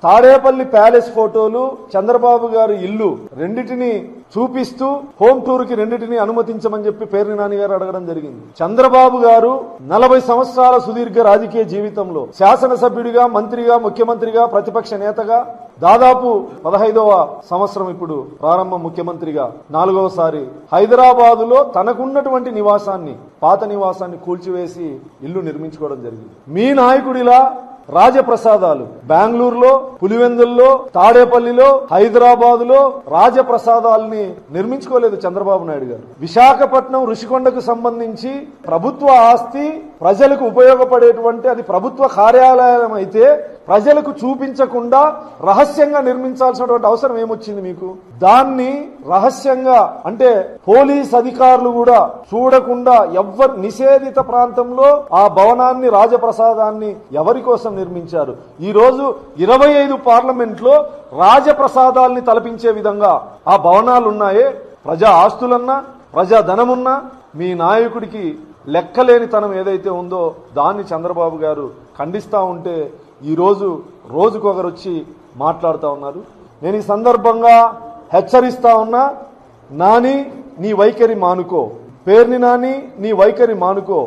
Tadepalli palace ఫోటోలు, చంద్రబాబు గారి ఇల్లు రెండిటిని చూపిస్తూ హోమ్ టూర్ కి రెండిటిని అనుమతించమని చెప్పి పేర్ని నాని గారు అడగడం జరిగింది. చంద్రబాబు గారు 40 సంవత్సరాల సుదీర్ఘ రాజకీయ జీవితంలో శాసనసభ్యుడిగా, మంత్రిగా, ముఖ్యమంత్రిగా, ప్రతిపక్ష నేతగా, దాదాపు 15వ సంవత్సరం ఇప్పుడు ప్రారంభ ముఖ్యమంత్రిగా 4వసారి హైదరాబాదులో తనకున్నటువంటి నివాసాన్ని, పాత నివాసాన్ని కూల్చివేసి ఇల్లు నిర్మించుకోవడం జరిగింది. మీ నాయకుడిలా రాజప్రసాదాలు బెంగళూరులో, పులివెందుల్లో, తాడేపల్లిలో, హైదరాబాదులో రాజప్రసాదాలని నిర్మించుకోలేదు చంద్రబాబు నాయుడు గారు. విశాఖపట్నం ఋషికొండకు సంబంధించి ప్రభుత్వ ఆస్తి, ప్రజలకు ఉపయోగపడేటువంటి అది ప్రభుత్వ కార్యాలయం అయితే ప్రజలకు చూపించకుండా రహస్యంగా నిర్మించాల్సినటువంటి అవసరం ఏమొచ్చింది మీకు? దాన్ని రహస్యంగా అంటే పోలీస్ అధికారులు కూడా చూడకుండా ఎవరు నిషేధిత ప్రాంతంలో ఆ భవనాన్ని, రాజప్రసాదాన్ని ఎవరి కోసం నిర్మించారు? ఈ రోజు 25 పార్లమెంట్లో రాజప్రసాదాల్ని తలపించే విధంగా ఆ భవనాలు ఉన్నాయే. ప్రజా ఆస్తులన్నా, ప్రజా ధనమున్నా మీ నాయకుడికి లెక్కలేనితనం ఏదైతే ఉందో దాన్ని చంద్రబాబు గారు ఖండిస్తా ఉంటే ఈ రోజు రోజుకొకరు వచ్చి మాట్లాడుతూ ఉన్నారు. నేను ఈ సందర్భంగా హెచ్చరిస్తా ఉన్నా, నాని నీ వైఖరి మానుకో, పేర్ని నాని నీ వైఖరి మానుకో.